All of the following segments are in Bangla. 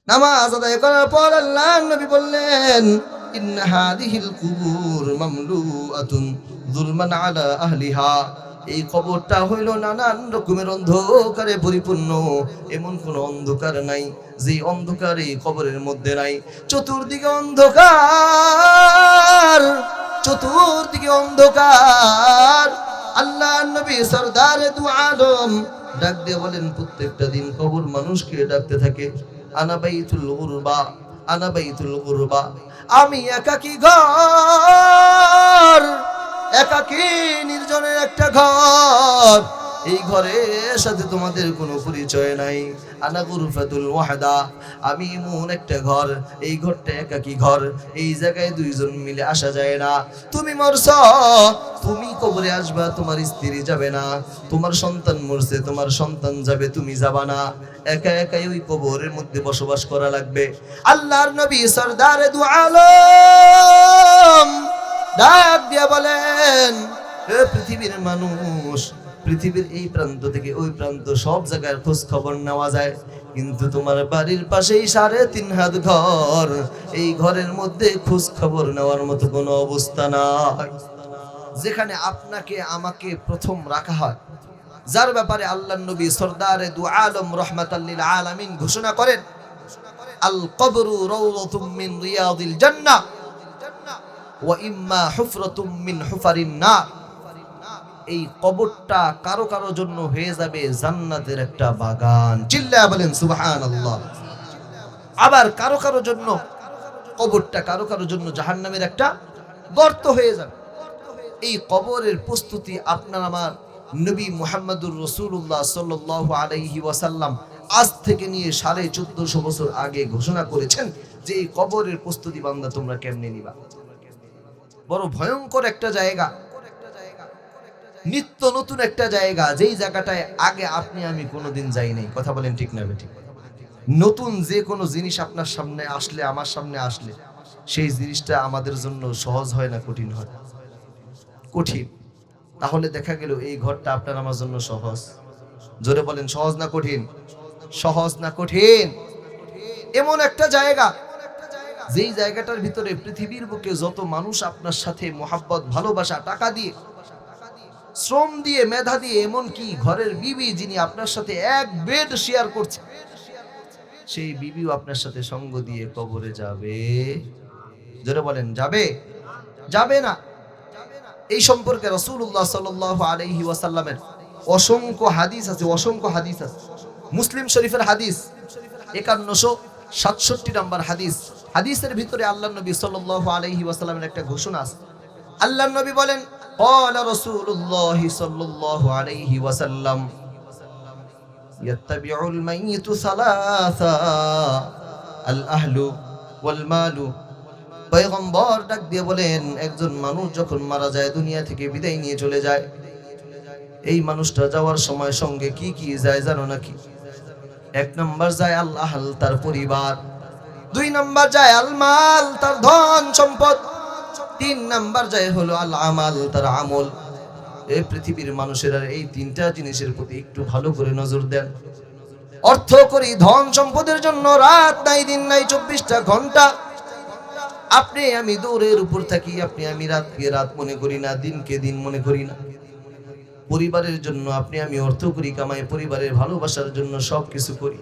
নামাজ আদায় করার পর আল্লাহর নবী বললেন, ইন্না হাদিহিল কুবুর মামলুআতুন যুলমান আলা আহলিহা। এই কবরটা হইল নানান রকমের অন্ধকারে পরিপূর্ণ। এমন কোন অন্ধকার নাই যে অন্ধকার এই কবরের মধ্যে নাই। চতুর্দিকে অন্ধকার, চতুর্দিকে অন্ধকার। আল্লাহর নবী সরদারে দু আলম ডাক দিয়ে বলেন, প্রত্যেকটা দিন কবর মানুষকে ডাকতে থাকে, আনা বাইতুল গুরবা, আনা বাইতুল গুরবা। আমি একাকী ঘর, একাকী নির্জনের একটা ঘর। এই ঘরের সাথে তোমাদের কোনো পরিচয় নাই। আনা গুরফাতুল ওয়াহদা, আমি এমন একটা ঘর, এই ঘরটা একাকী ঘর, এই জায়গায় দুইজন মিলে আসা যায় না। তুমি মরছ, তুমি কবরে আসবা, তোমার স্ত্রী যাবে না। তোমার সন্তান মরছে, তোমার সন্তান যাবে, তুমি যাবা না। একা একাই ওই কবরের মধ্যে বসবাস করা লাগবে। আল্লাহর নবী সরদারে দু আলম ডাক দিয়া বলেন, এ পৃথিবীর মানুষ, পৃথিবীর এই প্রান্ত থেকে ওই প্রান্ত সব জায়গায় খোঁজ খবর নেওয়া যায়, কিন্তু তোমার বাড়ির পাশেই 3.5 হাত ঘর, এই ঘরের মধ্যে খোঁজ খবর নেওয়ার মতো কোনো অবস্থা নাই। যেখানে আপনাকে আমাকে প্রথম রাখা হয়, যার ব্যাপারে আল্লাহর নবী সরদারে দু আলম রাহমাতাল লিল আলামিন ঘোষণা করেন, আল কবরু রাওযাতুম মিন রিয়াদিল জান্নাহ ওয়া ইম্মা হুফরাতুম মিন হুফারিন নার। এই কবরটা কারো কারো জন্য হয়ে যাবে জান্নাতের একটা বাগান। চিল্লায়া বলেন সুবহানাল্লাহ। আবার কারো কারো জন্য কবরটা কারো কারো জন্য জাহান্নামের একটা গর্ত হয়ে যাবে। এই কবরের প্রস্তুতি আপনার আমার নবী মুহাম্মদুর রাসূলুল্লাহ সাল্লাল্লাহু আলাইহি ওয়াসাল্লাম আজ থেকে নিয়ে 1450 বছর আগে ঘোষণা করেছেন যে এই কবরের প্রস্তুতি বান্দা তোমরা কেমনে নিবা। বড় ভয়ঙ্কর একটা জায়গা, নিত্য নতুন একটা জায়গা, যেই জায়গাটায় আগে আপনি আমি কোনোদিন যাই নাই। কথা বলেন ঠিক না বেঠিক? নতুন যে কোনো জিনিস আপনার সামনে আসলে, আমার সামনে আসলে, সেই জিনিসটা আমাদের জন্য সহজ হয় না কঠিন হয়? কঠিন। তাহলে দেখা গেল এই ঘরটা আপনার আমার জন্য সহজ। জোরে বলেন, সহজ না কঠিন? সহজ না কঠিন? এমন একটা জায়গা, যেই জায়গাটার ভিতরে পৃথিবীর বুকে যত মানুষ আপনার সাথে মোহাব্বত, ভালোবাসা, টাকা দিয়ে, শ্রম দিয়ে, মেধা দিয়ে, এমনকি ঘরের বিবি যিনি আপনার সাথে এক বেড শেয়ার করছে, সেই বিবিও আপনার সাথে সঙ্গ দিয়ে কবরে যাবে। জোরে বলেন, যাবে? যাবে না। এই সম্পর্কে রাসূলুল্লাহ সাল্লাল্লাহু আলাইহি ওয়াসাল্লামের অসংখ্য হাদিস আছে, অসংখ্য হাদিস আছে। মুসলিম শরীফের হাদিস 5167 নম্বর হাদিস। হাদিসের ভিতরে আল্লাহর নবী সাল্লাল্লাহু আলাইহি ওয়াসাল্লামের একটা ঘোষণা আছে। আল্লাহর নবী বলেন, ক্বালা রাসূলুল্লাহ সাল্লাল্লাহু আলাইহি ওয়াসাল্লাম, ইয়াত্তাবিউল মাইয়িতু সালাসা, আল আহলু ওয়াল মালু। পয়গম্বর ডাক দিয়ে বলেন, একজন মানুষ যখন মারা যায়, দুনিয়া থেকে বিদায় নিয়ে চলে যায়, এই মানুষটা যাওয়ার সময় সঙ্গে কি কি যায় জানো নাকি? 1 নাম্বার যায় আল আহল, তার পরিবার। 2 নাম্বার যায় আল মাল, তার ধন সম্পদ। 3 নাম্বার যায় হলো আল আমাল, তার আমল। এই পৃথিবীর মানুষেরা এই 3টা জিনিসের প্রতি একটু ভালো করে নজর দেন। অর্থ করি, ধন সম্পদের জন্য রাত নাই দিন নাই, 24টা ঘন্টা আপনি আমি দৌড়ের উপর থাকি। আপনি আমি রাতকে রাত মনে করি না, দিনকে দিন মনে করি না। পরিবারের জন্য আপনি আমি অর্থ করি, কামাই, পরিবারের ভালোবাসার জন্য সবকিছু করি।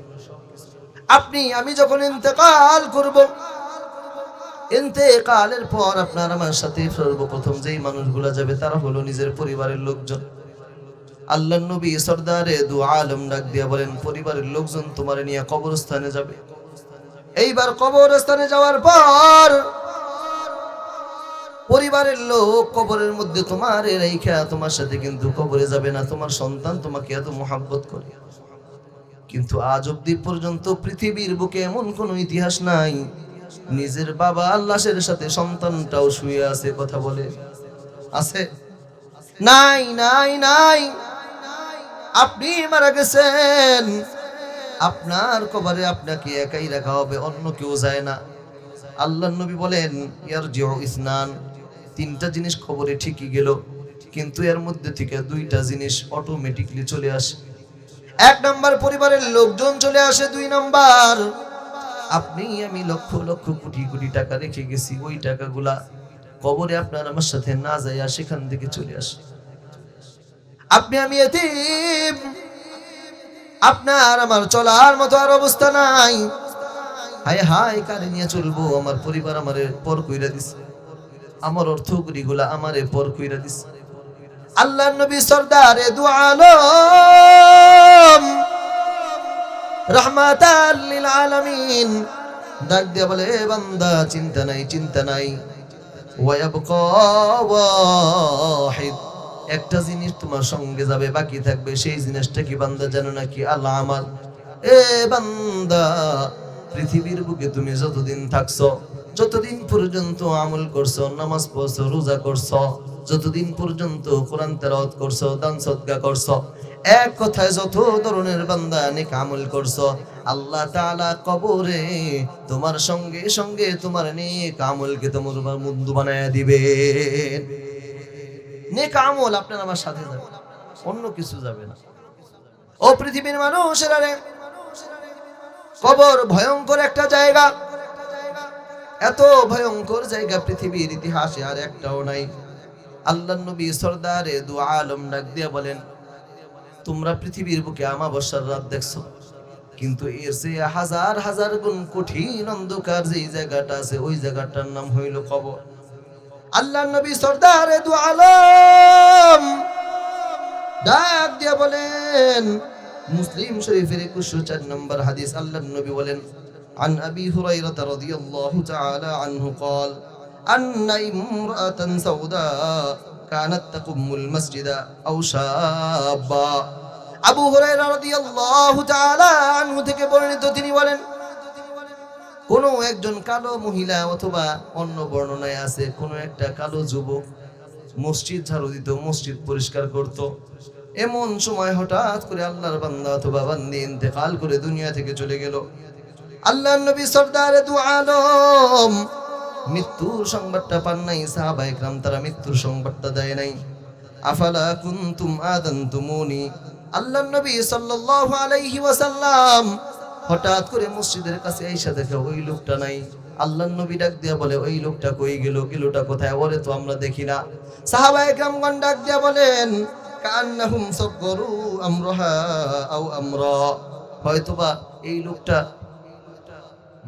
আপনি আমি যখন ইন্তেকাল করব, ইন্তেকালের পর আপনার আমার সাথে সর্বপ্রথম যেই মানুষগুলা যাবে তারা হলো নিজের পরিবারের লোকজন। আল্লাহর নবী সরদারে দু আলম ডাক দিয়া বলেন, পরিবারের লোকজন তোমার নিয়ে কবরস্থানে যাবে। এইবার কবরস্থানে যাওয়ার পর পরিবারের লোক কবরের মধ্যে তোমার রাইখা তোমার সাথে কিন্তু কবরে যাবে না। তোমার সন্তান তোমাকে এত মোহাব্বত করে, কিন্তু আজ অব্দি পর্যন্ত পৃথিবীর বুকে এমন কোন ইতিহাস নাই নিজের বাবা লাশের সাথে সন্তানটাও শুয়ে আছে। কথা বলে, আছে? নাই, নাই, নাই। আপনি মারা গেছেন, আপনার কবরে আপনাকে একাই রাখা হবে, অন্য কেউ যায় না। আল্লাহর নবী বলেন, ইয়ারজিউ ইসনান, 3টা জিনিস কবরে ঠিকই গেল, কিন্তু এর মধ্যে থেকে 2টা জিনিস অটোমেটিকলি চলে আসে। 1 নাম্বার পরিবারের লোকজন চলে আসে, 2 নাম্বার আপনি আমি লক্ষ লক্ষ কোটি কোটি টাকা রেখে গেছি, ওই টাকাগুলা কবরে আপনার আমার সাথে না যাইয়া সেখান থেকে চলে আসে। আপনি আমি এতিম, আপনার আমার চলার মতো আর অবস্থা নাই। হায় হায় কারে নিয়ে চলবো? আমার পরিবার আমারে পর কইরা দিছে, আমার অর্থ গুলা আমারে পর কইরা দিছে। আল্লাহর নবী সরদারে দু আলম রাহমাতাল লিল আলামিন ডাক দিয়া বলে, বান্দা চিন্তা নাই, চিন্তা নাই, ওয়ায়াবকা ওয়াহিদ, একটা জিনিস তোমার সঙ্গে যাবে, বাকি থাকবে। সেই জিনিসটা কি বান্দা জানো নাকি? আল্লাহ আমাল। এ বান্দা, পৃথিবীর বুকে তুমি যতদিন থাকছো, যতদিন পর্যন্ত আমল করছো, নামাজ পড়ছো, রোজা করছো, যতদিন পর্যন্ত কোরআন তেলাওয়াত করছো, দান সদকা করছো, এক কথায় যত ধরনের বান্দা নেক আমল করছো, আল্লাহ তাআলা কবরে তোমার সঙ্গে সঙ্গে তোমার নেক আমলকে তোমার বন্ধু বানায়া দিবেন। নেক আমল আপনার আমার সাথে যাবে, অন্য কিছু যাবে না। ও পৃথিবীর মানুষেরা রে, কবর ভয়ঙ্কর একটা জায়গা, এত ভয়ঙ্কর জায়গা পৃথিবীর ইতিহাসে আর একটাও নাই। আল্লাহর নবী সরদারে দু আলম ডাক দিয়া বলেন, তোমরা পৃথিবীর বুকে আমাবস্যার রাত দেখছো, কিন্তু এর চেয়ে হাজার হাজার গুণ কঠিন অন্ধকার যে জায়গাটা আছে, ওই জায়গাটার নাম হইল কবর। আল্লাহর নবী সরদারে দু আলম ডাক দিয়া বলেন, মুসলিম শরীফের 2104 নম্বর হাদিস, আল্লাহর নবী বলেন, عن أبي هريرة رضي الله تعالى عنه قال أن امرأة سوداء كانت تقم المسجد أو شابا। আবু হুরায়রা রাদিয়াল্লাহু তাআলা আনহু থেকে বর্ণিত, তিনি বলেন, কোন একজন কালো মহিলা, অথবা অন্য বর্ণনায় আছে কোন একটা কালো যুবক মসজিদ ঝাড়ু দিত, মসজিদ পরিষ্কার করত। এমন সময় হঠাৎ করে আল্লাহর বান্দা অথবা বান্দি ইন্তেকাল করে দুনিয়া থেকে চলে গেল। আল্লাহর নবী সরদারে দু আলম মৃত্যুর সংবাদটা পান নাই, সাহাবায়ে কেরাম তারা মৃত্যুর সংবাদটা দেয় নাই। আফালা কুনতুম আযানতুমুনি, আল্লাহর নবী সাল্লাল্লাহু আলাইহি ওয়াসাল্লাম হঠাৎ করে মসজিদের কাছে আইসা দেখে ওই লোকটা নাই। আল্লাহর নবী ডাক দিয়া বলে, ওই লোকটা কই গেল, গেলটা কোথায়? ওরে তো আমরা দেখি না। সাহাবায়ে কেরামগণ ডাক দিয়া বলেন, কান্নাহুম সাগরু আমরাহা আও আমরা, হয়তোবা এই লোকটা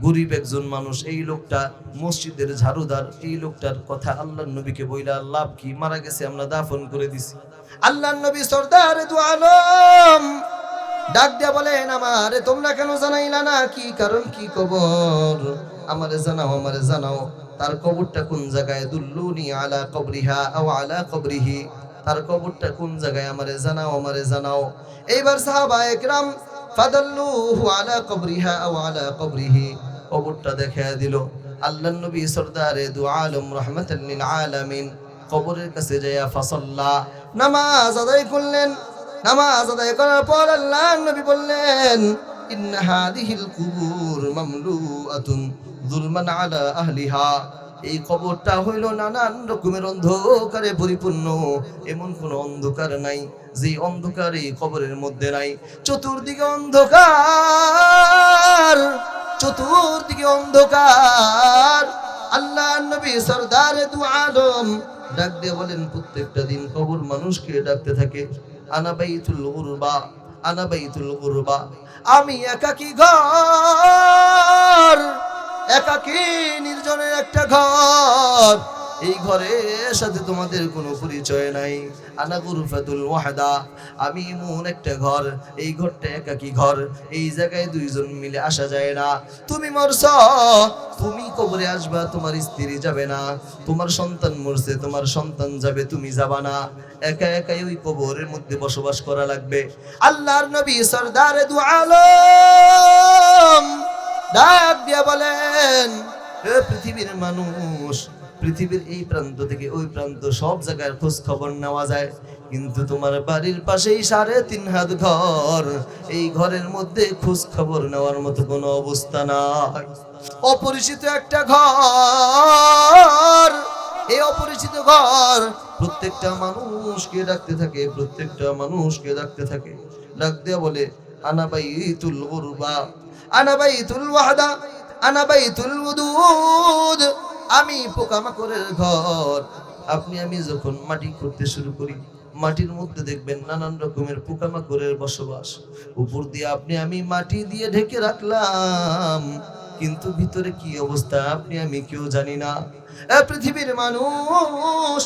গরিব একজন মানুষ, এই লোকটা মসজিদের ঝাড়ুদার, এই লোকটার কথা আল্লাহর নবীকে বইলা লাভ কি, মারা গেছে, আমরা দাফন করে দিছি। আল্লাহর নবী সরদার দু আলম ডাক দিয়া বলেন, আমারে তোমরা কেন জানাইলা না? কি কারণ, কি কবর? আমারে জানাও, আমারে জানাও, তার কবরটা কোন জায়গায়? দুল্লুনি আলা কবরিহা আও আলা কবরিহি, তার কবরটা কোন জায়গায়? আমারে জানাও, আমারে জানাও। এইবার সাহাবায়ে কেরাম ফাদাল্লুহু আলা কবরিহা আও আলা কবরিহি, কবরটা দেখায়া দিল। আল্লাহর নবী সরদারে দু আলম রাহমাতাল লিল আলামিন কবরের কাছে যায়া ফাসাল্লা, নামাজ আদায় করলেন। নামাজ আদায় করার পর আল্লাহর নবী বললেন, ইন্না হাদিহিল কুবুর মামলুআতুন যুলমান আলা আহলিহা, এই কবরটা হইল নানান রকমের অন্ধকারে পরিপূর্ণ। এমন কোন অন্ধকার নাই যে অন্ধকার এই কবরের মধ্যে নাই। চতুর্দিকে অন্ধকার, চতুর্দিকে অন্ধকার। আল্লাহর নবী সরদারে দু আলম ডাক দিয়ে বলেন, প্রত্যেকটা দিন কবর মানুষকে ডাকতে থাকে, আনা বাইতুল গুরবা, আনা বাইতুল গুরবা, আমি একাকী ঘর, একাকী নির্জনের একটা ঘর, এই ঘরের সাথে তোমাদের কোনো পরিচয় নাই। আনা গুরফাতুল ওয়াহদা, আমি এমন একটা ঘর, এই ঘরটা একাকী ঘর, এই জায়গায় দুইজন মিলে আসা যায় না। তুমি মরছ, তুমি কবরে আসবা, তোমার স্ত্রী যাবে না। তোমার সন্তান মরছে, তোমার সন্তান যাবে, তুমি যাবা না। একা একাই ওই কবরের মধ্যে বসবাস করা লাগবে। আল্লাহর নবী সরদারে দু আলম ডাক দিয়া বলেন, হে পৃথিবীর মানুষ, পৃথিবীর এই প্রান্ত থেকে ওই প্রান্ত সব জায়গার খোঁজ খবর নেওয়া যায়, কিন্তু তোমার বাড়ির পাশেই 3.5 হাত ঘর, এই ঘরের মধ্যে খোঁজ খবর নেওয়ার মতো কোনো অবস্থা নাই। অপরিচিত একটা ঘর, এই অপরিচিত ঘর প্রত্যেকটা মানুষকে ডাকতে থাকে, প্রত্যেকটা মানুষকে ডাকতে থাকে। ডাক দেয়া বলে, আনা বাইতুল গুরবা, আনা বাইতুল ওয়াহদা, আনা বাইতুল উদুদ, আমি পোকামাকড়ের ঘর। আমি যখন মাটি করতে শুরু করি, মাটির মধ্যে দেখবেন নানান রকমের পোকামাকড়ের বসবাস। উপর দিয়ে আমি মাটি দিয়ে ঢেকে রাখলাম, কিন্তু ভিতরে কি অবস্থা আমি কেউ জানি না। পৃথিবীর মানুষ,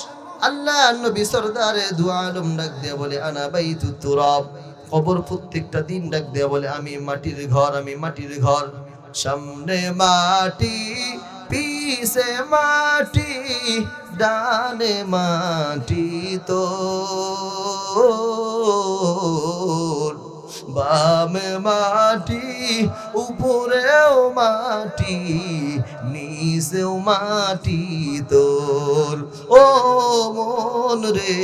আল্লাহ নবী সরদারে দু আলম ডাক দিয়া বলে আনা বাইতুত তুরাব, কবর প্রত্যেকটা দিন ডাক দিয়া বলে আমি মাটির ঘর, আমি মাটির ঘর। সামনে মাটি, পিছে মাটি, ডানে মাটি তোর, বামে মাটি, উপরেও মাটি, নিচেও মাটি তোর। ও মন রে,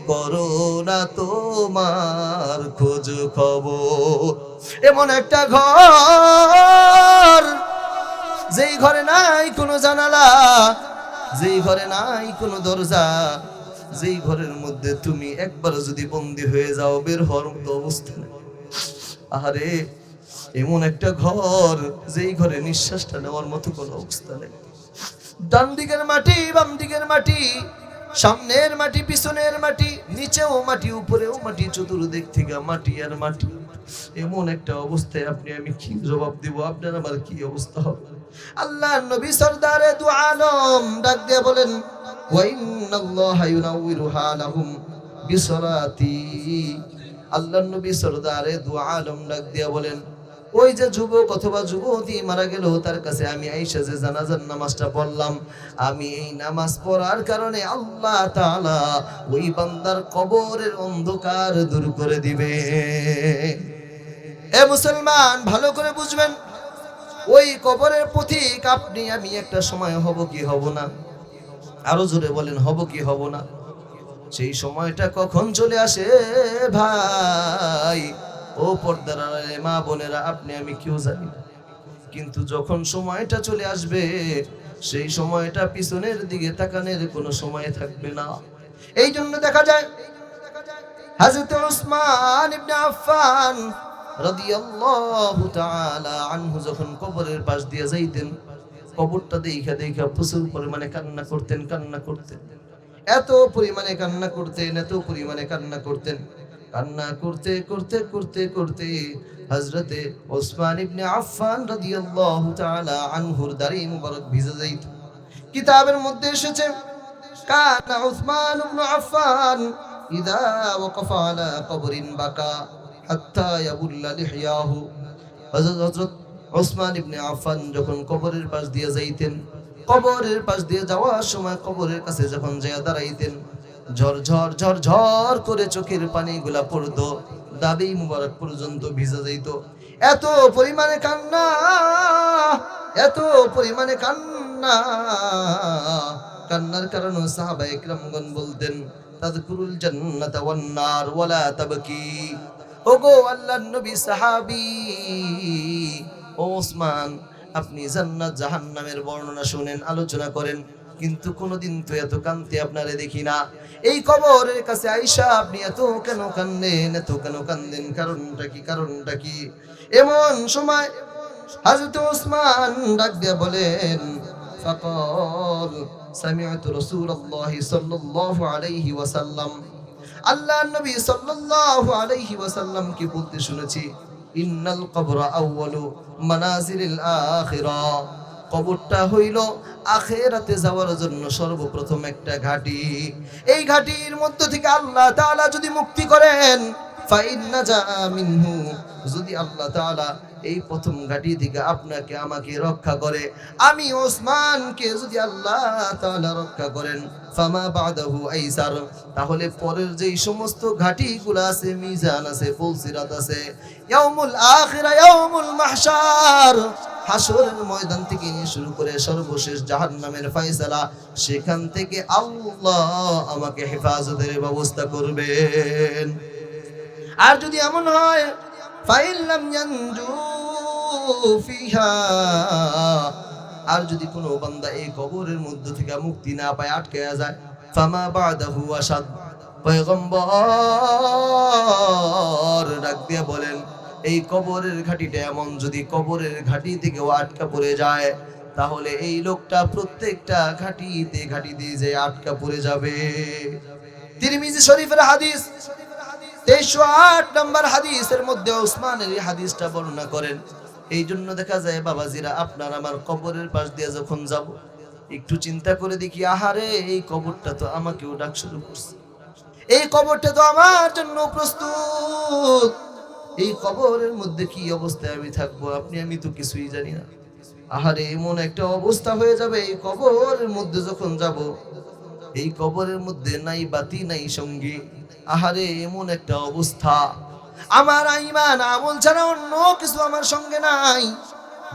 করোনা তোমার খোঁজ খবর। এমন একটা ঘর, যেই ঘরে নাই কোনো জানালা, যেই ঘরে নাই কোনো দরজা, যেই ঘরের মধ্যে তুমি একবার যদি বন্দী হয়ে যাও, বের হওয়ার মতো অবস্থা নেই। আরে এমন একটা ঘর, যেই ঘরে নিঃশ্বাসটা নেওয়ার মতো কোনো অবস্থা নেই। ডান দিকের মাটি, বাম দিকের মাটি, সামনের মাটি, পিছনের মাটি, নিচেও মাটি, উপরেও মাটি, চতুর্দিক থেকে মাটি আর মাটি। এমন একটা অবস্থায় আমি কি জবাব দিব? আপনার আমার কি অবস্থা হবে? আল্লাহ নবী সরদারে দু আলম ডাক দিয়ে বলেন ওয়া ইন্নাল্লাহা ইউনাউইরুহা লাহুম বিসলাতি। আল্লাহ নবী সরদারে দু আলম ডাক দিয়ে বলেন, ওই যে যুবক অথবা যুবতী মারা গেল, তার কাছে আমি আইসা যে জানাজার নামাজটা পড়লাম, আমি এই নামাজ পড়ার কারণে আল্লাহ তাআলা ওই বান্দার কবরের অন্ধকার দূর করে দিবে। এ মুসলমান, ভালো করে বুঝবেন, ওই কবরের পথিক আমি একটা সময় হব কি হব না? আরো জোরে বলেন, হব কি হব না? সেই সময়টা কখন চলে আসে ভাই, ও পর্দার মা বোনেরা, আমি কেউ জানি না। কিন্তু যখন সময়টা চলে আসবে, সেই সময়টা পিছনের দিকে তাকানোর কোনো সময় থাকবে না। এই জন্য দেখা যায় হযরত উসমান ইবনে আফফান রাদিয়াল্লাহু তাআলা আনহু যখন কবরের পাশ দিয়ে যাইতেন, কবরটা দেখা দেখা প্রচুর পরিমাণে কান্না করতেন। এত পরিমাণে কান্না করতেন, কান্না করতে হযরতে উসমান ইবনে আফফান রাদিয়াল্লাহু তাআলা আনহুর দাড়ি মুবারক ভিজে যাইত। কিতাবের মধ্যে এসেছে, কানা উসমান ইবনে আফফান ইদা ওয়াকাফা আলা কবরিন বাকা হাত্তা ইয়াবুল্লা লিহিয়াহু। হযরত উসমান ইবনে আফফান যখন কবরের পাশ দিয়ে যাইতেন, কবরের পাশ দিয়ে যাওয়ার সময় কবরের কাছে যখন যায় দাঁড়াইতেন, ঝরঝর ঝরঝর করে চোখের পানিগুলা পড়তো, দাড়ি মুবারক পর্যন্ত ভিজে যাইত। এত পরিমাণে কান্না, কান্নার কারণে সাহাবায়ে কিরামগণ বলতেন, তাযকুরুল জান্নাতা ওয়ান নার ওয়ালা তাবকি। ওগো আল্লাহর নবী সাহাবী, ও ওসমান, আপনি জান্নাত জাহান্নামের বর্ণনা শুনেন, আলোচনা করেন, কিন্তু কোনোদিন তো এত কাঁদতে আপনারে দেখি না। এই কবরের কাছে আইসা আপনি এত কেন কান্দেন? কারণটা কি? এমন সময় হযরত ওসমান ডাক দিয়ে বলেন, ফাকাল সামি'তু রাসূলুল্লাহ সাল্লাল্লাহু আলাইহি ওয়াসাল্লাম, আল্লাহর নবী সাল্লাল্লাহু আলাইহি ওয়াসাল্লাম কি বলতে শুনেছি, ইন্নাল কবরা আউয়ালু মানাজিলিল আখিরাহ, কবরটা হইল আখিরাতে যাওয়ার জন্য সর্বপ্রথম একটা ঘাটি। এই ঘাটির মধ্য থেকে আল্লাহ তাআলা যদি মুক্তি করেন, ফাইন্না জা মিনহু, যদি আল্লাহ তাআলা এই প্রথম ঘাটি থেকে আপনাকে আমাকে রক্ষা করে, আমি ওসমানকে যদি আল্লাহ তাআলা রক্ষা করেন, ফামা বাদাহু আইসার, তাহলে পরের যেই সমস্ত ঘাটিগুলো আছে, মিজান আছে, ফুলসিরাত আছে, ইয়াউমুল আখিরা, ইয়াউমুল মাহশার, হাসরের ময়দান থেকে নিয়ে শুরু করে সর্বশেষ জাহান্নামের ফয়সালা, সেখান থেকে আল্লাহ আমাকে হেফাজতের ব্যবস্থা করবেন। আর যদি এমন হয়, ফাইল্লাম ইয়ানজু ফিহা, আর যদি কোনো বান্দা এই কবরের মধ্য থেকে মুক্তি না পায়, আটকে যায়, ফামা বাদাহু আসাদ, পয়গম্বর ডাক দিয়ে বলেন, এই কবরের ঘাটিটা এমন, যদি কবরের ঘাটি থেকে আটকা পড়ে যায় তাহলে এই লোকটা প্রত্যেকটা ঘাটিতে যে আটকা পড়ে যাবে। তিরমিজি শরীফের হাদিস 2308 নম্বর হাদিসের মধ্যে উসমানের এই হাদিসটা বর্ণনা করেন। এই জন্য দেখা যায় বাবাজিরা, আপনার আমার কবরের পাশ দিয়ে যখন যাব একটু চিন্তা করে দেখি, আহারে এই কবরটা তো আমাকেও ডাক শুরু করছে, এই কবরটা তো আমার জন্য প্রস্তুত, এই কবরের মধ্যে কি অবস্থায় আমি থাকবো আমি তো কিছুই জানি না। আহারে এমন একটা অবস্থা হয়ে যাবে, এই কবরের মধ্যে যখন যাব, এই কবরের মধ্যে নাই বাতি নাই সঙ্গী। আহারে এমন একটা অবস্থা, আমার ঈমান আমল ছাড়া অন্য কিছু আমার সঙ্গে নাই।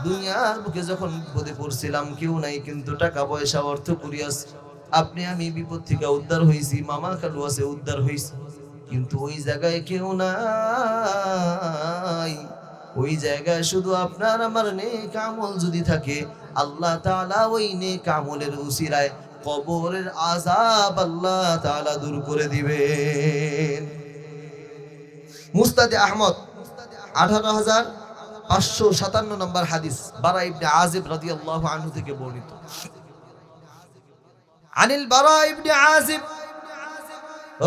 দুনিয়ার বুকে যখন বিপদে পড়ছিলাম কেউ নাই, কিন্তু টাকা পয়সা অর্থ করিয়াস আমি বিপদ থেকে উদ্ধার হয়েছি, মামা খালু আছে উদ্ধার হয়েছি, কিন্তু ওই জায়গায় কেউ নাই। ওই জায়গায় শুধু আপনার আমার নেক আমল যদি থাকে, আল্লাহ তাআলা ওই নেক আমলের উসিলায় কবরের আযাব আল্লাহ তাআলা দূর করে দিবেন। মুসনাদে আহমদ 18557 নম্বর হাদিস, বারা ইবনে আযিব রাদিয়াল্লাহু আনহু থেকে বর্ণিত। আনিল বারা ইবনে আযিব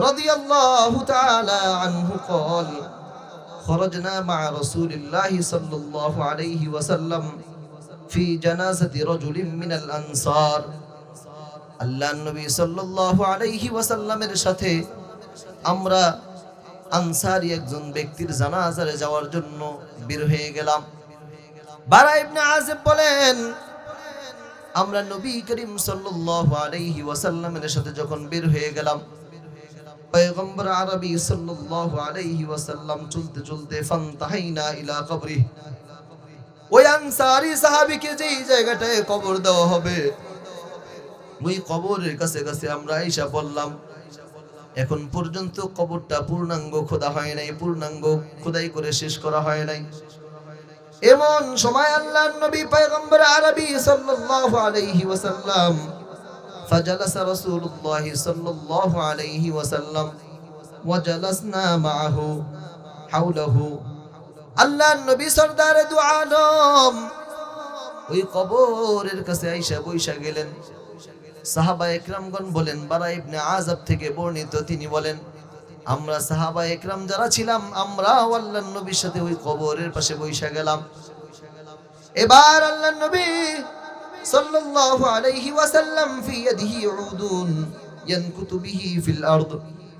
রাদিয়াল্লাহু তাআলা আনহু قال خرجنا مع رسول الله صلى الله عليه وسلم في جنازة رجل من الأنصار। আল্লাহর নবী সাল্লাল্লাহু আলাইহি ওয়াসাল্লামের সাথে আমরা আনসারী একজন ব্যক্তির জানাজারে যাওয়ার জন্য বের হয়ে গেলাম। বারা ইবনে আযিব বলেন, আমরা নবী করিম সাল্লাল্লাহু আলাইহি ওয়াসাল্লামের সাথে যখন বের হয়ে গেলাম, পয়গম্বর আরবী সাল্লাল্লাহু আলাইহি ওয়াসাল্লাম চলতে চলতে ফান্তাহাইনা ইলা কবরি, ওই আনসারী সাহাবীকে যেই জায়গাটায় কবর দেওয়া হবে ওই কবরের কাছে কাছে আমরা আইসা পড়লাম। এখন পর্যন্ত কবরটা পূর্ণাঙ্গ খোদা হয় নাই, পূর্ণাঙ্গ খোদাই করে শেষ করা হয় নাই। এমন সময় আল্লাহর নবী পয়গম্বর আরবী সাল্লাল্লাহু আলাইহি ওয়াসাল্লাম ফাজালাসা রাসূলুল্লাহ সাল্লাল্লাহু আলাইহি ওয়াসাল্লাম ওয়া জালাসনা মাআহু হাওলাহু। আল্লাহর নবী সরদারে দু আলম ওই কবরের কাছে আইসা বইসা গেলেন। সাহাবা একরামগণ বলেন, বারা ইবনে আযিব থেকে বর্ণিত, তিনি বলেন, আমরা সাহাবা একরাম যারা ছিলাম আমরা আল্লাহর নবীর সাথে ওই কবরের পাশে বইসা গেলাম। এবার আল্লাহর নবী সাল্লাল্লাহু আলাইহি ওয়াসাল্লাম ফি ইয়াদিহি উদুন ইয়ানকুতু বিহি ফিল আরদ।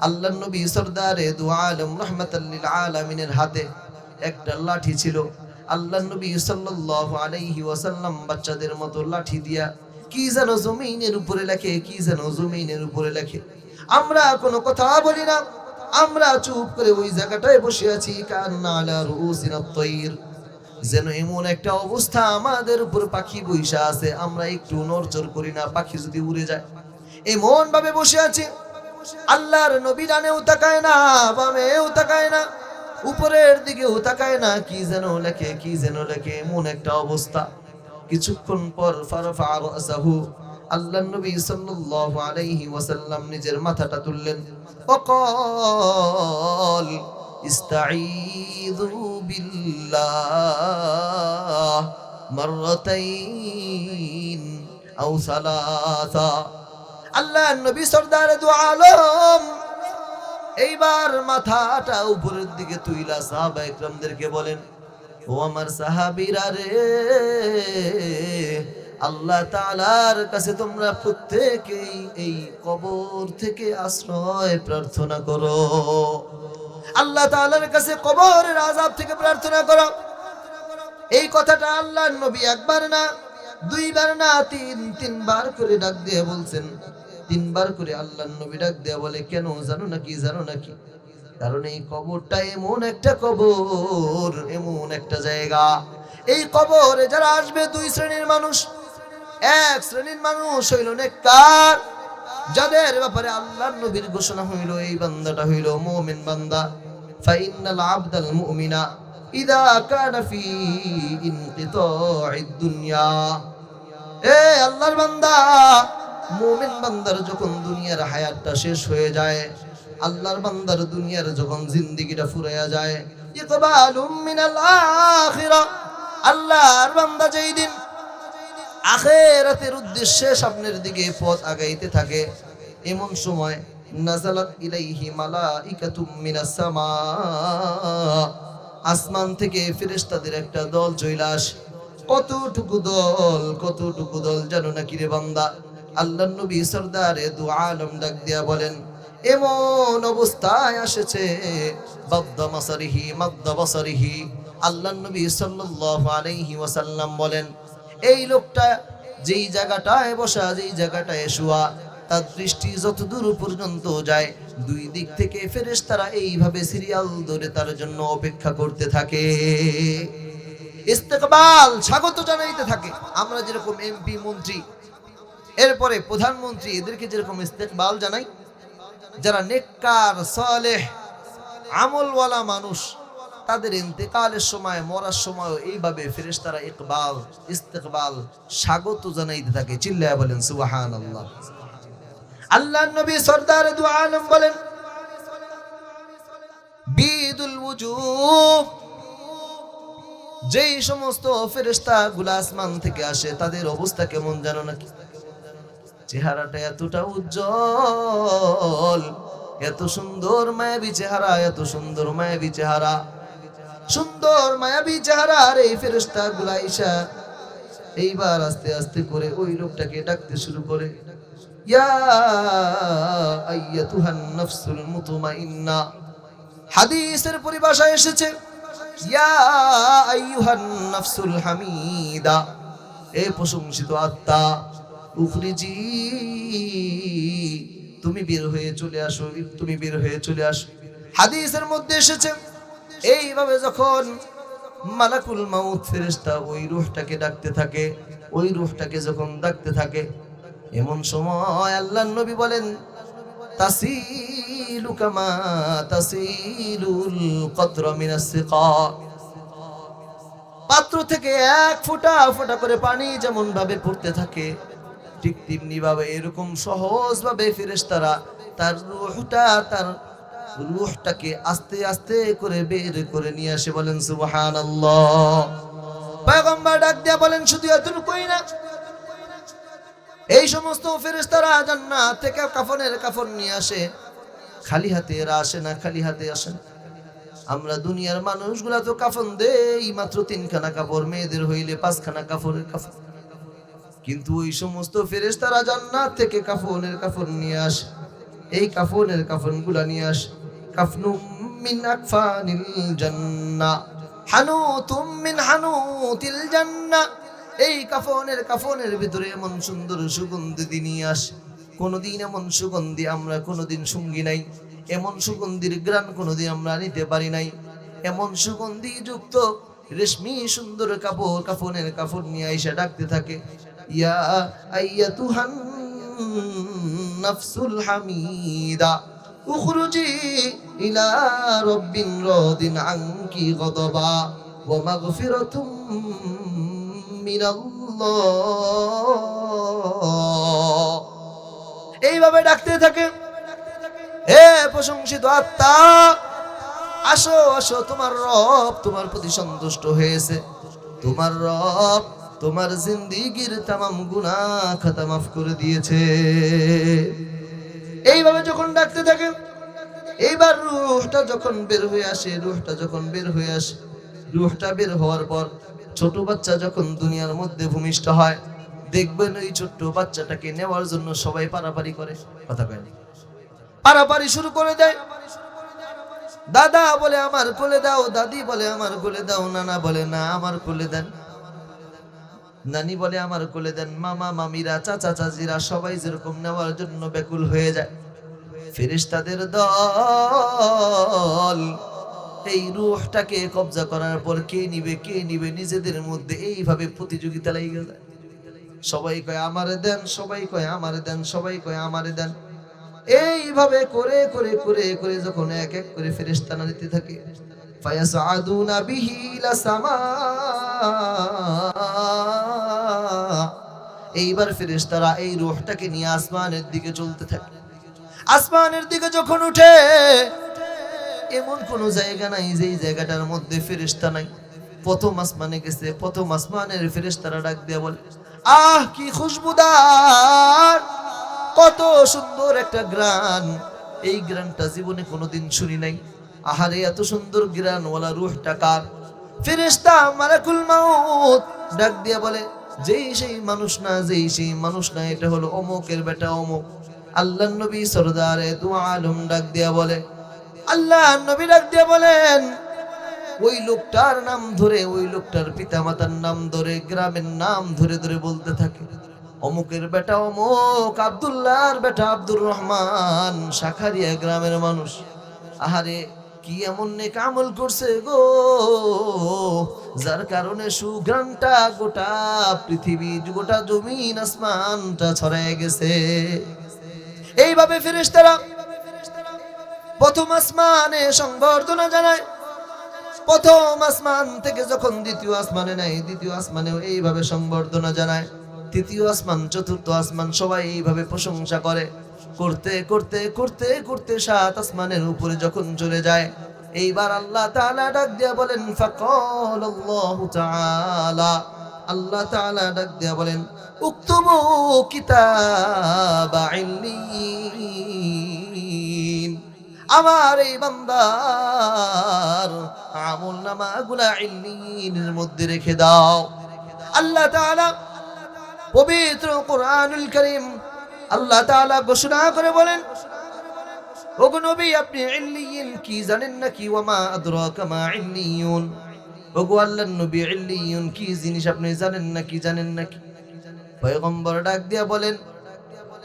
আল্লাহর নবী সরদারে দু আলম রাহমাতাল লিল আলামিনের হাতে একটা লাঠি ছিল। আল্লাহর নবী সাল্লাল্লাহু আলাইহি ওয়াসাল্লাম বাচ্চাদের মতো লাঠি দিয়া কি যেন জমিনের উপরে লেখে, কি যেন জমিনের উপরে লেখে। আমরা কোনো কথা বলি না, আমরা চুপ করে ওই জায়গাটায় বসে আছি। কান্না আলা রুউসিনাত তায়র, যেন এমন একটা অবস্থা আমাদের উপর পাখি বইসা আছে, আমরা একটু নড়চড় করি না, পাখি যদি উড়ে যায় এমন ভাবে বসে আছি। আল্লাহর নবী ডানেও তাকায় না, বামেও তাকায় না, উপরের দিকেও তাকায় না, কি যেন লেখে, কি যেন লেখে, এমন একটা অবস্থা। কিছুক্ষণ পর ফারফা রাসাহু, আল্লাহর নবী সাল্লাল্লাহু আলাইহি ওয়াসাল্লাম নিজের মাথাটা তুললেন। ওয়াকাল ইস্তাঈযু বিল্লাহ মাররাতাইন আও সালাসা। আল্লাহর নবী সরদার দু আলম এইবার মাথাটা উপরের দিকে তুইলা সাহাবা একরামদেরকে বলেন, ও আমার সাহাবীরা রে, আল্লাহ তাআলার কাছে তোমরা প্রত্যেকেই এই কবর থেকে আশ্রয় প্রার্থনা করো। আল্লাহ তাআলার কাছে কবরের আযাব থেকে প্রার্থনা করো। এই কথাটা আল্লাহর নবী একবার না, দুইবার না, তিনবার করে ডাক দিয়ে বলছেন। তিনবার করে আল্লাহর নবী ডাক দিয়ে বলে, কেন জানো নাকি, জানো নাকি? কারণ এই কবরটা এমন একটা কবর, এমন একটা জায়গা, এই কবরে যারা আসবে দুই শ্রেণীর মানুষ। এক শ্রেণীর মানুষ হইল নেককার, যাদের ব্যাপারে আল্লাহর নবীর ঘোষণা হইল এই বান্দাটা হইল মুমিন বান্দা। ফাইন্নাল আবদাল মুমিনা ইযা কানা ফি ইনকিতাইদ দুনিয়া, এ আল্লাহর বান্দা, মুমিন বান্দার যখন দুনিয়ার হায়াতটা শেষ হয়ে যায়, আল্লাহর বান্দার দুনিয়ার যখন জিন্দেগিটা ফুরাইয়া যায়, ইকবালুম মিনাল আখিরা, আল্লাহর বান্দা যেই দিন আখিরাতের উদ্দেশ্যে সামনের দিকে পথ আগাইতে থাকে, এমন সময় নাযালাত ইলাইহি মালাইকাতুম মিনাস সামা, আসমান থেকে ফেরেশতাদের একটা দল চলে আসে। কতটুকু দল জানো নাকি রে বান্দা? আল্লাহর নবী সরদারে দু আলম ডাক দিয়া বলেন, এমন অবস্থায় আসেছে মাদ্দা বাসারিহি। আল্লাহর নবী সাল্লাল্লাহু আলাইহি ওয়াসাল্লাম বলেন, এই লোকটা যেই জায়গাটায় বসা, যেই জায়গাটায় শোয়া, তার দৃষ্টি যত দূর পর্যন্ত যায়, দুই দিক থেকে ফেরেশতারা এইভাবে সিরিয়াল ধরে তার জন্য অপেক্ষা করতে থাকে, ইস্তেকবাল স্বাগত জানাইতে থাকে। আমরা যেরকম এমপি মন্ত্রী, এরপরে প্রধানমন্ত্রী, এদেরকে যেরকম ইস্তেকবাল জানাই, যারা নেককার সালেহ আমলওয়ালা মানুষ, তাদের ইন্তেকালের সময়, মরার সময় এইভাবে ফেরেশতারা ইস্তেকবাল স্বাগত জানাইতে থাকে। চিল্লায়া বলেন সুবহানাল্লাহ। আল্লাহর নবী সরদার দু আলম বলেন, বিদুল ওয়ুজুহ, যেই সমস্ত ফেরেশতা গুলা আসমান থেকে আসে, তাদের অবস্থা কেমন জানো নাকি? চেহারাটা এতটা উজ্জ্বল, এত সুন্দর মায়াবী চেহারা, এত সুন্দর মায়াবী চেহারা, সুন্দর মায়াবী চেহারার এই ফেরেশতা গুলা আইসা এইবার আস্তে আস্তে করে ওই লোকটাকে ডাকতে শুরু করে, ইয়া আইয়াতুহান নাফসুল মুতমাইন্না। হাদিসের পরিভাষায় এসেছে, ইয়া আইয়ুহান নাফসুল হামিদা, এ প্রশংসিত আত্মা, উখরিজি, তুমি বের হয়ে চলে আসো, তুমি বের হয়ে চলে আসো। হাদিসের মধ্যে এসেছে, এইভাবে যখন মালাকুল মাউত ফেরেশতা ওই রূহটাকে ডাকতে থাকে, ওই রূহটাকে যখন ডাকতে থাকে, এমন সময় আল্লাহর নবী বলেন, তাসিলু কামা তাসিলুল কতরা মিনাস সিকা, পাত্র থেকে এক ফোঁটা ফোঁটা করে পানি যেমন ভাবে পড়তে থাকে, ঠিক তেমনি ভাবে এরকম সহজ ভাবে ফেরেশতারা তার রূহটাকে আস্তে আস্তে করে বের করে নিয়ে আসে। বলেন সুবহানাল্লাহ। পয়গম্বর ডাক দিয়া বলেন, শুধু এতটুকুই না, এই সমস্ত ফেরেশতারা জান্নাত থেকে কাফন নিয়ে আসে, খালি হাতে এরা আসে না, খালি হাতে আসে না। আমরা দুনিয়ার মানুষগুলা তো কাফন দেই মাত্র 3 খানা কাপড়, মেয়েদের হইলে 5 খানা কাপড়ের কাফন, কিন্তু ওই সমস্ত ফেরেশতারা জান্নাত থেকে কাফন নিয়ে আসে। এই কাফনগুলা নিয়ে আসে, কাফনুম মিন আকফানিল জান্নাহ, হানুতুম মিন হানুতিল জান্নাহ। এই কাফনের ভিতরে এমন সুন্দর সুগন্ধি নিয়ে আসে, কোনোদিন এমন সুগন্ধি আমরা কোনোদিন শুঙ্গি নাই, এমন সুগন্ধির ঘ্রাণ কোনোদিন আমরা নিতে পারি নাই। এমন সুগন্ধি যুক্ত রেশমি সুন্দর কাফন নিয়ে আইসা ডাকতে থাকে, ইয়া আইয়াতুহান নাফসুল হামিদা, উখরুজি ইলা রাব্বিন রাদিন আনকি গাদাবা ওয়া মাগফিরাতুম মিনাল্লাহ। এইভাবে ডাকতে থাকে, হে প্রশংসিত আত্মা, আসো আসো, তোমার রব তোমার প্রতি সন্তুষ্ট হয়েছে, তোমার রব তোমার জিন্দেগীর তামাম গুনাহ খাতা মাফ করে দিয়েছে। এইভাবে যখন ডাকতে থাকে, এইবার রূহটা যখন বের হয়ে আসে, রূহটা বের হওয়ার পর ছোট বাচ্চা যখন দুনিয়ার মধ্যে ভূমিষ্ঠ হয়, দেখবেন ওই ছোট্ট বাচ্চাটাকে নেওয়ার জন্য সবাই পারাপারি করে, কথা কয় না, পারাপারি শুরু করে দেয়। দাদা বলে আমার কোলে দাও, দাদি বলে আমার কোলে দাও, নানা বলে না আমার কোলে দেন, নানি বলে আমার কোলে দেন, মামা মামিরা চাচা চাচিরা সবাই যেরকম নেওয়ার জন্য ব্যাকুল হয়ে যায়। ফেরেশতাদের দল এই রূহটাকে কবজা করার পর কে নিবে নিজেদের মধ্যে এইভাবে প্রতিযোগিতা লেগে যায়। সবাই কয় আমারে দেন, সবাই কয় আমারে দেন, সবাই কয় আমারে দেন। এইভাবে করে করে করে করে যখন এক এক করে ফেরেশতারা নিতে থাকে, ফায়াসআদুনা বিহি ইলা সামা, এইবার ফেরেশতারা এই রূহটাকে নিয়ে আসমানের দিকে চলতে থাকে। আসমানের দিকে যখন উঠে, এমন কোন জায়গা নাই যেই জায়গাটার মধ্যে ফেরেশতা নাই। প্রথম আসমানে গেছে, প্রথম আসমানের ফেরেশতারা ডাক দিয়ে বলে, আহ কি খুশবুদার, কত সুন্দর একটা গ্রান, এই গ্রানটা জীবনে কোনোদিন শুনি নাই। আহারে এত সুন্দর গ্রানওয়ালা রূহটা কার? ফেরেশতা মালাকুল মাউত ডাক দিয়ে বলে, যেই সেই মানুষ না, যেই সেই মানুষ না, এটা হলো অমুকের বেটা অমুক। আল্লাহর নবী সরদারে দু আলম ডাক দিয়া বলে, আল্লাহর নবী ডাক দিয়া বলেন, ওই লোকটার নাম ধরে, ওই লোকটার পিতামাতার নাম ধরে, গ্রামের নাম ধরে ধরে বলতে থাকে, অমুকের বেটা অমুক, আব্দুল্লাহর বেটা আব্দুর রহমান, শাখারিয়া গ্রামের মানুষ। আহারে কি এমন নেক আমল করছে গো, যার কারণে সুঘ্রাণটা গোটা পৃথিবী, গোটা জমিন আসমানটা ছড়ায় গেছে। এইভাবে ফেরেশতারা প্রথম আসমানে সংবর্ধনা জানায়। প্রথম আসমান থেকে যখন দ্বিতীয় আসমানে নাই, দ্বিতীয় আসমানেও এইভাবে সংবর্ধনা জানায়। তৃতীয় আসমান, চতুর্থ আসমান, সবাই এইভাবে প্রশংসা করে। করতে করতে করতে করতে সাত আসমানের উপরে যখন চলে যায়, এইবার আল্লাহ তাআলা ডাক দিয়া বলেন, ফাকালাল্লাহু তাআলা, আল্লাহ তাআলা ডাক দিয়া বলেন, উকতুবু কিতাবা ইল্লিয়িন, আমার এই বান্দার আমলনামাগুলা ইল্লিয়িনের মধ্যে রেখে দাও। আল্লাহ তাআলা পবিত্র কোরআনুল কারীম আল্লাহ তাআলা ঘোষণা করে বলেন, ওগো নবী আপনি ইল্লিয়িন কি জানেন নাকি? ওয়ামা আদরাকা মা ইল্লিয়ুন, ওগো আল্লাহর নবী ইল্লিয়ুন কি জিনিস আপনি জানেন নাকি? জানেন নাকি? পয়গম্বর ডাক দিয়া বলেন,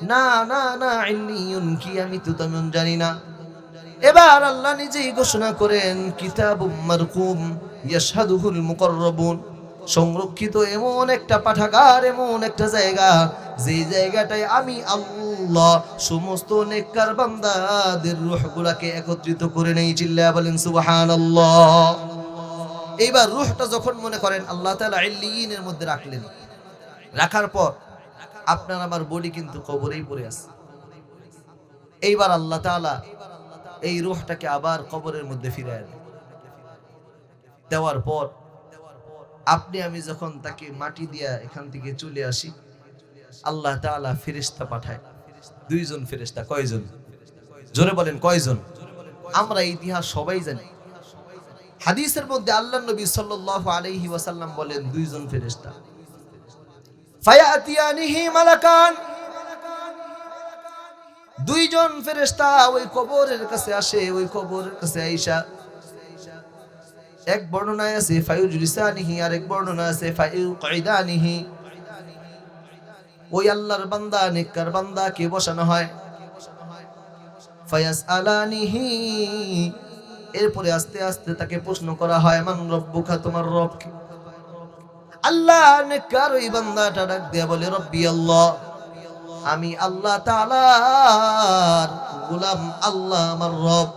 না না না, ইল্লিয়ুন কি আমি তো তেমন জানি না। এবার আল্লাহ নিজেই ঘোষণা করেন, কিতাবুম মারকুম ইয়াশহাদুহুল মুকাররাবুন, সংরক্ষিত এমন একটা পাঠাগার, এমন একটা জায়গা, যে জায়গাটায় আমি আল্লাহ সমস্ত নেককার বান্দাদের রূহগুলোকে একত্রিত করে নেই। চিল্লায়া বলেন সুবহানাল্লাহ। এইবার রূহটা যখন মনে করেন আল্লাহ তাআলা ইল্লিয়িনের মধ্যে রাখলেন, রাখার পর আপনার আমার বডি কিন্তু কবরেই পড়ে আছে। এইবার আল্লাহ তাআলা এই রূহটাকে আবার কবরের মধ্যে ফিরায় দেওয়ার পর আপনি আমি যখন তাকে মাটি দিয়া এখান থেকে চলে আসি, আল্লাহ তাআলা ফেরেশতা পাঠায়, দুইজন ফেরেশতা। কয়জন? জোরে বলেন কয়জন? আমরা ইতিহাস সবাই জানি। হাদিসের মধ্যে আল্লাহর নবী সাল্লাল্লাহু আলাইহি ওয়াসাল্লাম বলেন, দুইজন ফেরেশতা। ফায়াতিয়ানিহি মালাকান, দুইজন ফেরেশতা ওই কবরের কাছে আসে। ওই কবরের কাছে আইসা, এক বর্ণনায় আছে ফায়ুজলিসানিহি, আর এক বর্ণনা আছে ফায়ুকঈদানিহি। ওই আল্লাহর বান্দা, নেককার বান্দাকে বসানো হয়। ফায়াসআলানিহি, এরপরে আস্তে আস্তে তাকে প্রশ্ন করা হয়, মান রব্বুকা, তোমার রব কে? আল্লাহ নেককার ওই বান্দাটা ডাক দিয়া বলে, রব্বি আল্লাহ, আমি আল্লাহ তাআলার গোলাম, আল্লাহ আমার রব।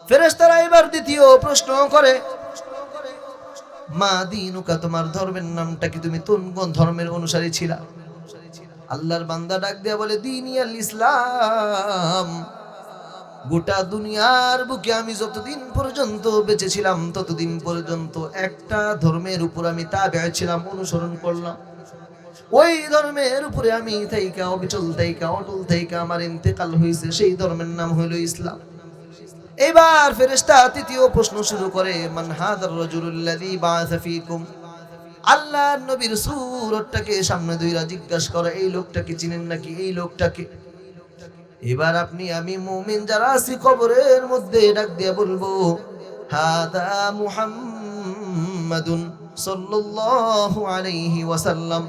ফেরেশতারা এবার দ্বিতীয় প্রশ্ন করে, মা দীনুকা, তোমার ধর্মের নামটা কি? তুমি কোন ধর্মের অনুসারী ছিলা? আল্লাহর বান্দা ডাক দিয়া বলে, দীনি আল ইসলাম। গোটা দুনিয়ার বুকে আমি যতদিন পর্যন্ত বেঁচে ছিলাম, ততদিন পর্যন্ত একটা ধর্মের উপর আমি তাবেঈ ছিলাম, অনুসরণ করলাম। ওই ধর্মের উপরে আমি থাইকা, অবিচল থাইকা, অটল থাইকা আমার ইন্তেকাল হয়েছে, সেই ধর্মের নাম হইল ইসলাম। এবার ফেরেশতা তৃতীয় প্রশ্ন শুরু করে, মান হাদার রাজুলুল্লাযী বাআসা ফীকুম। আল্লাহর নবীর সুরতটাকে সামনে ধইরা জিজ্ঞাসা করে, এই লোকটাকে চিনেন নাকি? এই লোকটাকে? এবার আপনি আমি মুমিন যারা আছি কবরের মধ্যে ডাক দিয়ে বলবো, হাদা মুহাম্মাদুন সাল্লাল্লাহু আলাইহি ওয়াসাল্লাম।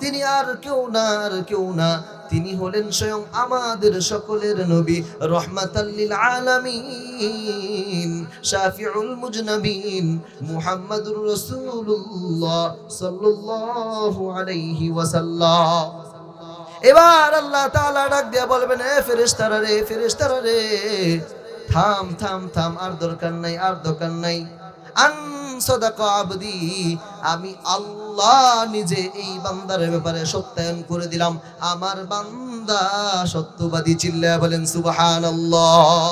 তিনি আর কেউ না, আর কেউ না, তিনি হলেন স্বয়ং আমাদের সকলের নবী, রাহমাতাল লিল আলামিন, শাফিউল মুজনাবিন, মুহাম্মাদুর রাসূলুল্লাহ সাল্লাল্লাহু আলাইহি ওয়াসাল্লাম। এবার আল্লাহ তাআলা ডাক দিয়া বলবেন, এ ফেরেশতারা রে, ফেরেশতারা রে, থাম থাম থাম, আর দরকার নাই, আর দরকার নাই। আন সাদাকা আবদি, আমি আল্লাহ নিজে এই বান্দার ব্যাপারে সত্যায়ন করে দিলাম, আমার বান্দা সত্যবাদী। চিল্লায়া বলেন সুবহানাল্লাহ।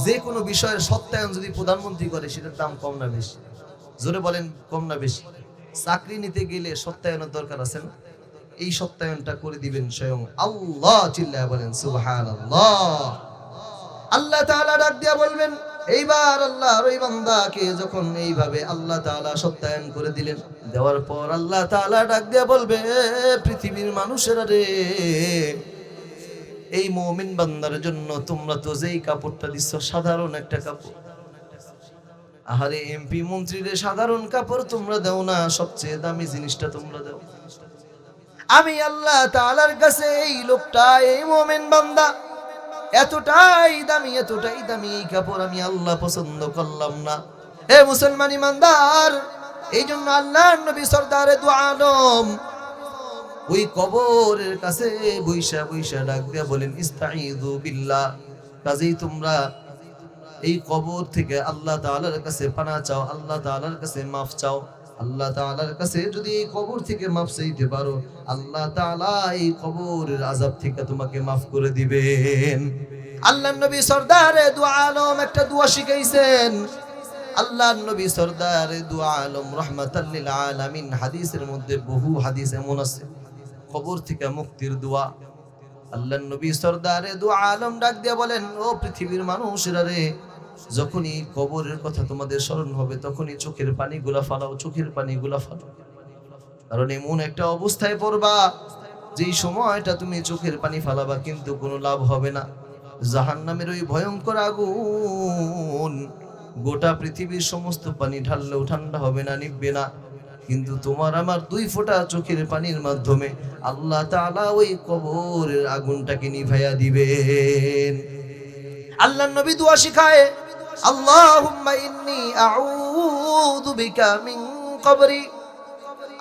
যে কোনো বিষয়ের সত্যায়ন যদি প্রধানমন্ত্রী করে সেটার দাম কম না বেশি? জোরে বলেন, কম না বেশি? চাকরি নিতে গেলে সত্যায়নের দরকার আছে না? এই সত্যায়নটা করে দিবেন স্বয়ং আল্লাহ। চিল্লায়া বলেন সুবহানাল্লাহ। আল্লাহ তাআলা ডাক দিয়া বলবেন, এইবার আল্লাহর ওই বান্দাকে যখন এইভাবে আল্লাহ তাআলা সত্যায়ন করে দিলেন, দেওয়ার পর আল্লাহ তাআলা ডাক দিয়া বলবে, পৃথিবীর মানুষেরা রে, এই মুমিন বান্দার জন্য তোমরা তো যেই কাপড়টা দিচ্ছ সাধারণ একটা কাপড়, আহারে এমপি মন্ত্রীদের সাধারণ কাপড় তোমরা দাও না, সবচেয়ে দামি জিনিসটা তোমরা দাও। আমি আল্লাহ তাআলার কাছে এই লোকটা, এই মুমিন বান্দা এতটাই দামি এই কাপড় আমি আল্লাহ পছন্দ করলাম না। হে মুসলমান ইমানদার, এই জন্য আল্লাহর নবী সরদারে দু আলম ওই কবরের কাছে বৈশা বৈশা ডাক দিয়া বলেন, ইস্তাঈযু বিল্লাহ। কাজেই তোমরা এই কবর থেকে আল্লাহ তাআলার কাছে পানাহ চাও, আল্লাহ তাআলার কাছে মাফ চাও। আল্লাহ তাআলার কাছে যদি এই কবর থেকে মাফ চাইতে পারো, আল্লাহ তাআলা এই কবরের আযাব থেকে তোমাকে মাফ করে দিবেন। আল্লাহর নবী সরদারে দু আলম একটা দোয়া শিখাইছেন। আল্লাহর নবী সরদারে দু আলম রাহমাতাল লিল আলামিন, হাদিসের মধ্যে বহু হাদিস এমন আছে কবর থেকে মুক্তির দোয়া। আল্লাহর নবী সরদারে দু আলম ডাক দিয়া বলেন, ও পৃথিবীর মানুষেরা রে, যখনই কবরের কথা তোমাদের স্মরণ হবে তখনই চোখের পানিগুলা ফালাও, চোখের পানিগুলা ফালাও। কারণ এমন একটা অবস্থায় পড়বা যেই সময়টা তুমি চোখের পানি ফালাবা কিন্তু কোনো লাভ হবে না। জাহান্নামের ওই ভয়ঙ্কর আগুন গোটা পৃথিবীর সমস্ত পানি ঢাললেও ঠান্ডা হবে না, নিভবে না। কিন্তু তোমার আমার দুই ফোঁটা চোখের পানির মাধ্যমে আল্লাহ তাআলা ওই কবরের আগুনটাকে নিভাইয়া দিবেন। আল্লাহর নবী দোয়া শিখায়, আল্লাহুম্মা ইন্নী আউযু বিকা মিন কবরি।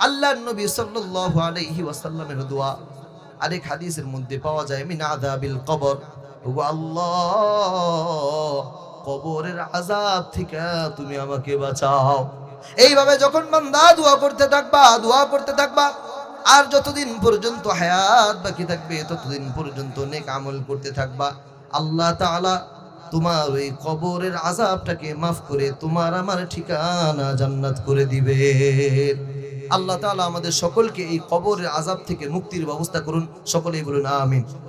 আল্লাহর নবী সাল্লাল্লাহু আলাইহি ওয়াসাল্লামের দোয়া আরেক হাদিসের মধ্যে পাওয়া যায়, মিন আযাবিল কবর। ওগো আল্লাহ, কবরের আযাব থেকে তুমি আমাকে বাঁচাও। এইভাবে যখন বান্দা দোয়া করতে থাকবা আর যতদিন পর্যন্ত হায়াত বাকি থাকবে ততদিন পর্যন্ত নেক আমল করতে থাকবা, আল্লাহ তাআলা তোমার ওই কবরের আযাবটাকে মাফ করে তোমার আমার ঠিকানা জান্নাত করে দিবে। আল্লাহ তাআলা আমাদের সকলকে এই কবরের আযাব থেকে মুক্তির ব্যবস্থা করুন। সকলেই বলুন আমিন।